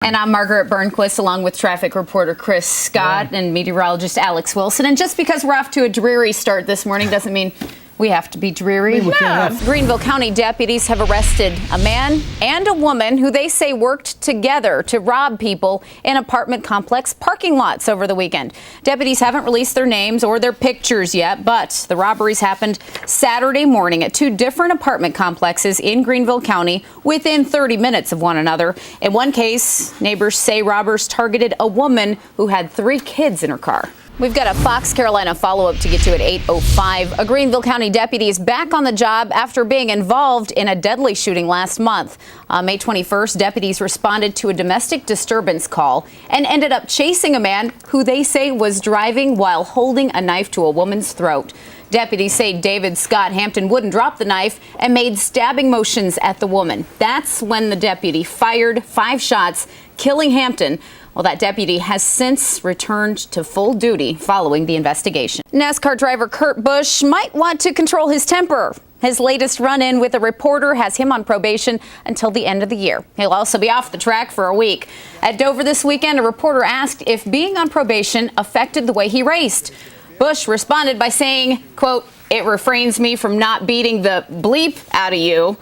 And I'm Margaret Burnquist, along with traffic reporter Chris Scott and meteorologist Alex Wilson. And just because we're off to a dreary start this morning doesn't mean we have to be dreary. No. Greenville County deputies have arrested a man and a woman who they say worked together to rob people in apartment complex parking lots over the weekend. Deputies haven't released their names or their pictures yet, but the robberies happened Saturday morning at two different apartment complexes in Greenville County within 30 minutes of one another. In one case, neighbors say robbers targeted a woman who had 3 kids in her car. We've got a Fox Carolina follow-up to get to at 8:05. A Greenville County deputy is back on the job after being involved in a deadly shooting last month. On May 21st, deputies responded to a domestic disturbance call and ended up chasing a man who they say was driving while holding a knife to a woman's throat. Deputies say David Scott Hampton wouldn't drop the knife and made stabbing motions at the woman. That's when the deputy fired 5 shots, killing Hampton. Well, that deputy has since returned to full duty following the investigation. NASCAR driver Kurt Busch might want to control his temper. His latest run-in with a reporter has him on probation until the end of the year. He'll also be off the track for a week. At Dover this weekend, a reporter asked if being on probation affected the way he raced. Busch responded by saying, quote, "It refrains me from not beating the bleep out of you."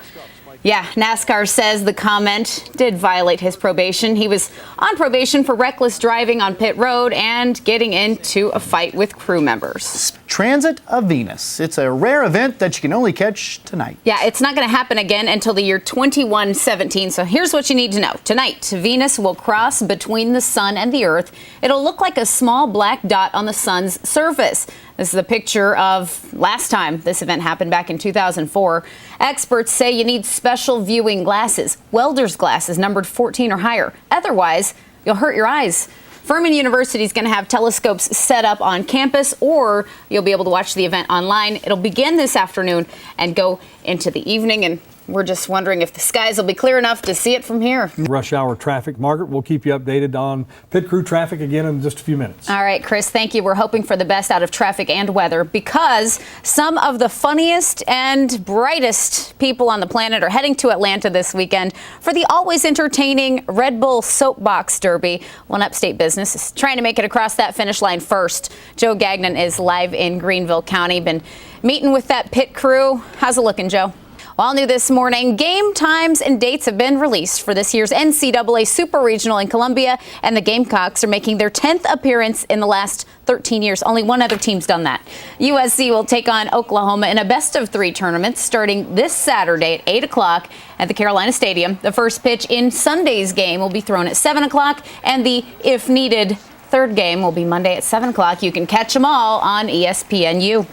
Yeah, NASCAR says the comment did violate his probation. He was on probation for reckless driving on pit road and getting into a fight with crew members. Transit of Venus. It's a rare event that you can only catch tonight. Yeah, it's not going to happen again until the year 2117. So here's what you need to know. Tonight, Venus will cross between the sun and the earth. It'll look like a small black dot on the sun's surface. This is a picture of last time this event happened back in 2004. Experts say you need special viewing glasses, welder's glasses numbered 14 or higher. Otherwise, you'll hurt your eyes. Furman University is going to have telescopes set up on campus, or you'll be able to watch the event online. It'll begin this afternoon and go into the evening, and we're just wondering if the skies will be clear enough to see it from here. Rush hour traffic. Margaret, we'll keep you updated on pit crew traffic again in just a few minutes. All right, Chris, thank you. We're hoping for the best out of traffic and weather because some of the funniest and brightest people on the planet are heading to Atlanta this weekend for the always entertaining Red Bull Soapbox Derby. One Upstate business is trying to make it across that finish line first. Joe Gagnon is live in Greenville County. Been meeting with that pit crew. How's it looking, Joe? All new this morning, game times and dates have been released for this year's NCAA Super Regional in Columbia, and the Gamecocks are making their 10th appearance in the last 13 years. Only one other team's done that. USC will take on Oklahoma in a best-of-3 tournament starting this Saturday at 8 o'clock at the Carolina Stadium. The first pitch in Sunday's game will be thrown at 7 o'clock, and the, if needed, third game will be Monday at 7 o'clock. You can catch them all on ESPNU.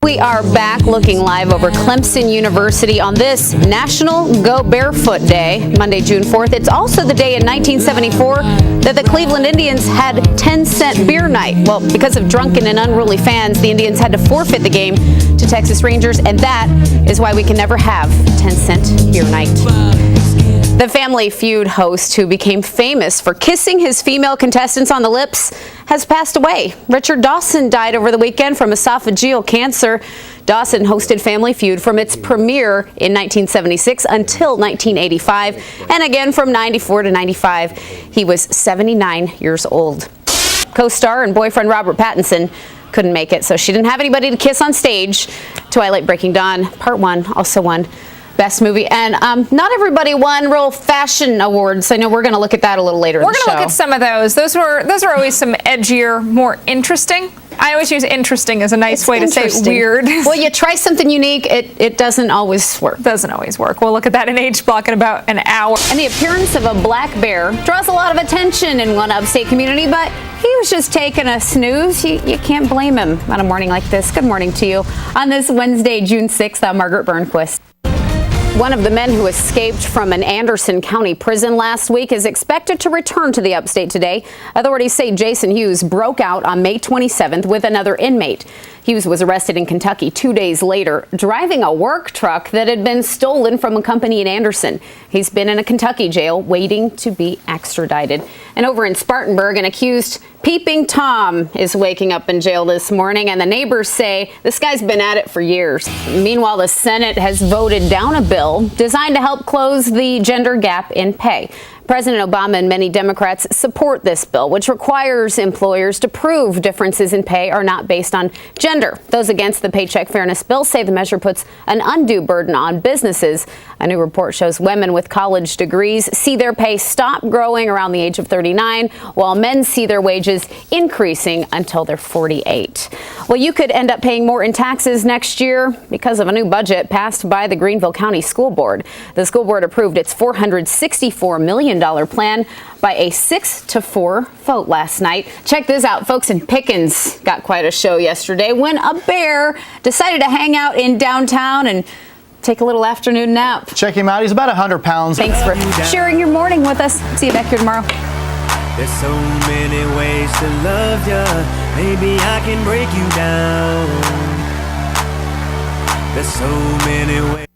We are back looking live over Clemson University on this National Go Barefoot Day, Monday, June 4th. It's also the day in 1974 that the Cleveland Indians had 10-cent beer night. Well, because of drunken and unruly fans, the Indians had to forfeit the game to Texas Rangers, and that is why we can never have 10-cent beer night. The Family Feud host, who became famous for kissing his female contestants on the lips, has passed away. Richard Dawson died over the weekend from esophageal cancer. Dawson hosted Family Feud from its premiere in 1976 until 1985, and again from 94 to 95. He was 79 years old. Co-star and boyfriend Robert Pattinson couldn't make it, so she didn't have anybody to kiss on stage. Twilight Breaking Dawn Part 1 also won Best Movie, and not everybody won real fashion awards. I know we're going to look at that a little later in the show. We're going to look at some of those. Those are always some edgier, more interesting. I always use interesting as a nice way to say weird. Well, you try something unique, it doesn't always work. Doesn't always work. We'll look at that in H Block in about an hour. And the appearance of a black bear draws a lot of attention in one upstate community, but he was just taking a snooze. You can't blame him on a morning like this. Good morning to you. On this Wednesday, June 6th, I'm Margaret Burnquist. One of the men who escaped from an Anderson County prison last week is expected to return to the upstate today. Authorities say Jason Hughes broke out on May 27th with another inmate. Hughes was arrested in Kentucky 2 days later, driving a work truck that had been stolen from a company in Anderson. He's been in a Kentucky jail waiting to be extradited. And over in Spartanburg, an accused Peeping Tom is waking up in jail this morning, and the neighbors say this guy's been at it for years. Meanwhile, the Senate has voted down a bill designed to help close the gender gap in pay. President Obama and many Democrats support this bill, which requires employers to prove differences in pay are not based on gender. Those against the Paycheck Fairness Bill say the measure puts an undue burden on businesses. A new report shows women with college degrees see their pay stop growing around the age of 39, while men see their wages increasing until they're 48. Well, you could end up paying more in taxes next year because of a new budget passed by the Greenville County School Board. The school board approved its $464 million plan by a 6-4 vote last night. Check this out. Folks in Pickens got quite a show yesterday when a bear decided to hang out in downtown and take a little afternoon nap. Check him out. He's about 100 pounds. Thanks for sharing your morning with us. See you back here tomorrow. There's so many ways to love ya. Maybe I can break you down. There's so many ways.